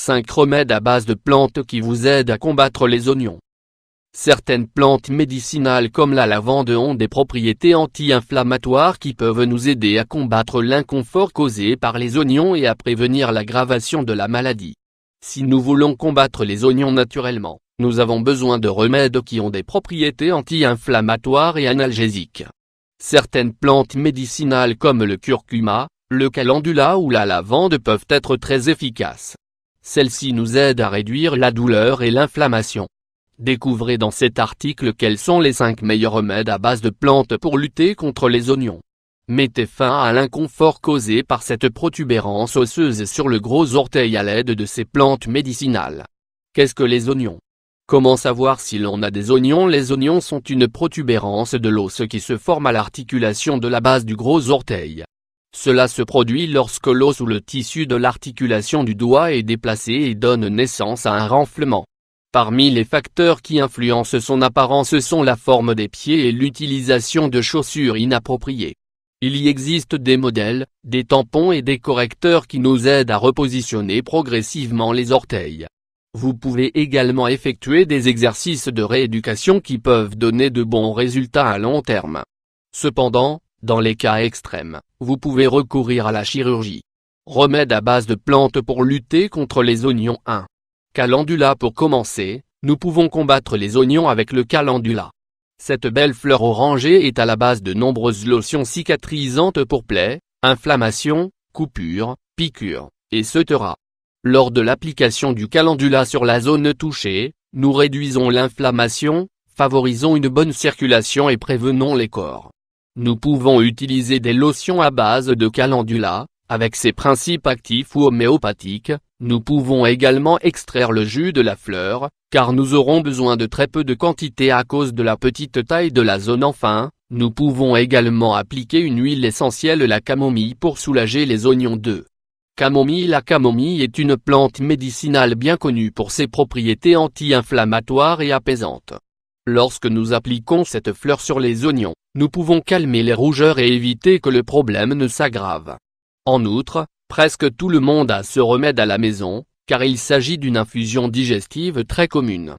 5 remèdes à base de plantes qui vous aident à combattre les oignons. Certaines plantes médicinales comme la lavande ont des propriétés anti-inflammatoires qui peuvent nous aider à combattre l'inconfort causé par les oignons et à prévenir l'aggravation de la maladie. Si nous voulons combattre les oignons naturellement, nous avons besoin de remèdes qui ont des propriétés anti-inflammatoires et analgésiques. Certaines plantes médicinales comme le curcuma, le calendula ou la lavande peuvent être très efficaces. Celles-ci nous aident à réduire la douleur et l'inflammation. Découvrez dans cet article quels sont les 5 meilleurs remèdes à base de plantes pour lutter contre les oignons. Mettez fin à l'inconfort causé par cette protubérance osseuse sur le gros orteil à l'aide de ces plantes médicinales. Qu'est-ce que les oignons? Comment savoir si l'on a des oignons? Les oignons sont une protubérance de l'os qui se forme à l'articulation de la base du gros orteil. Cela se produit lorsque l'os ou le tissu de l'articulation du doigt est déplacé et donne naissance à un renflement. Parmi les facteurs qui influencent son apparence sont la forme des pieds et l'utilisation de chaussures inappropriées. Il y existe des modèles, des tampons et des correcteurs qui nous aident à repositionner progressivement les orteils. Vous pouvez également effectuer des exercices de rééducation qui peuvent donner de bons résultats à long terme. Cependant, dans les cas extrêmes, vous pouvez recourir à la chirurgie. Remède à base de plantes pour lutter contre les oignons. 1. Calendula. Pour commencer, nous pouvons combattre les oignons avec le calendula. Cette belle fleur orangée est à la base de nombreuses lotions cicatrisantes pour plaies, inflammations, coupures, piqûres, etc. Lors de l'application du calendula sur la zone touchée, nous réduisons l'inflammation, favorisons une bonne circulation et prévenons les cors. Nous pouvons utiliser des lotions à base de calendula, avec ses principes actifs ou homéopathiques. Nous pouvons également extraire le jus de la fleur, car nous aurons besoin de très peu de quantité à cause de la petite taille de la zone. Enfin, nous pouvons également appliquer une huile essentielle la camomille pour soulager les oignons. 2. Camomille. La camomille est une plante médicinale bien connue pour ses propriétés anti-inflammatoires et apaisantes. Lorsque nous appliquons cette fleur sur les oignons, nous pouvons calmer les rougeurs et éviter que le problème ne s'aggrave. En outre, presque tout le monde a ce remède à la maison, car il s'agit d'une infusion digestive très commune.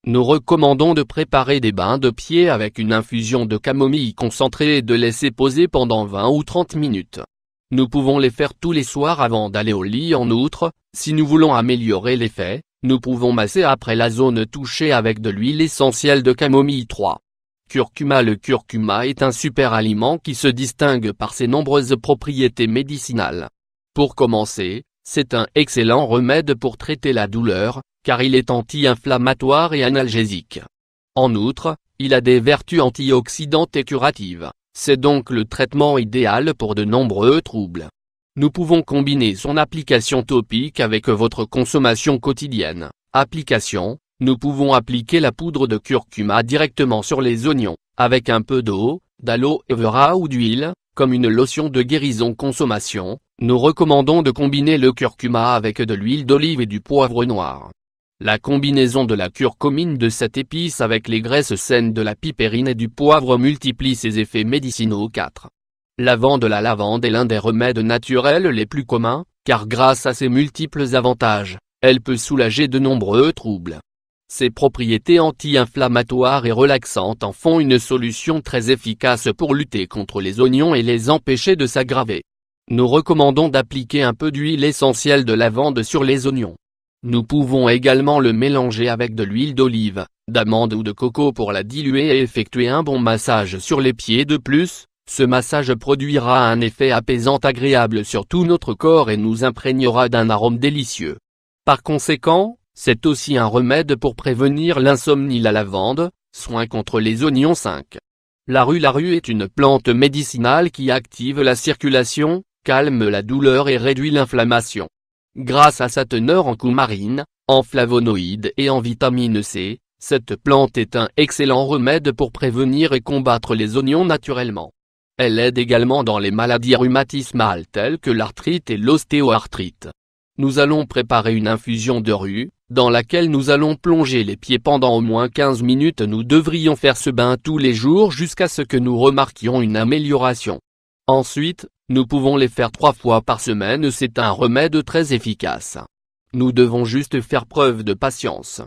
Nous recommandons de préparer des bains de pieds avec une infusion de camomille concentrée et de laisser poser pendant 20 ou 30 minutes. Nous pouvons les faire tous les soirs avant d'aller au lit. En outre, si nous voulons améliorer l'effet, nous pouvons masser après la zone touchée avec de l'huile essentielle de camomille. 3. Curcuma. Le curcuma est un super aliment qui se distingue par ses nombreuses propriétés médicinales. Pour commencer, c'est un excellent remède pour traiter la douleur, car il est anti-inflammatoire et analgésique. En outre, il a des vertus antioxydantes et curatives, c'est donc le traitement idéal pour de nombreux troubles. Nous pouvons combiner son application topique avec votre consommation quotidienne. Application. Nous pouvons appliquer la poudre de curcuma directement sur les oignons, avec un peu d'eau, d'aloe vera ou d'huile, comme une lotion de guérison. Consommation. Nous recommandons de combiner le curcuma avec de l'huile d'olive et du poivre noir. La combinaison de la curcumine de cette épice avec les graisses saines de la piperine et du poivre multiplie ses effets médicinaux. 4. Lavande. La lavande est l'un des remèdes naturels les plus communs, car grâce à ses multiples avantages, elle peut soulager de nombreux troubles. Ses propriétés anti-inflammatoires et relaxantes en font une solution très efficace pour lutter contre les oignons et les empêcher de s'aggraver. Nous recommandons d'appliquer un peu d'huile essentielle de lavande sur les oignons. Nous pouvons également le mélanger avec de l'huile d'olive, d'amande ou de coco pour la diluer et effectuer un bon massage sur les pieds. De plus, ce massage produira un effet apaisant agréable sur tout notre corps et nous imprégnera d'un arôme délicieux. Par conséquent, c'est aussi un remède pour prévenir l'insomnie. La lavande, soin contre les oignons. 5. La rue. La rue est une plante médicinale qui active la circulation, calme la douleur et réduit l'inflammation. Grâce à sa teneur en coumarine, en flavonoïdes et en vitamine C, cette plante est un excellent remède pour prévenir et combattre les oignons naturellement. Elle aide également dans les maladies rhumatismales telles que l'arthrite et l'ostéoarthrite. Nous allons préparer une infusion de rue, dans laquelle nous allons plonger les pieds pendant au moins 15 minutes. Nous devrions faire ce bain tous les jours jusqu'à ce que nous remarquions une amélioration. Ensuite, nous pouvons les faire 3 fois par semaine. C'est un remède très efficace. Nous devons juste faire preuve de patience.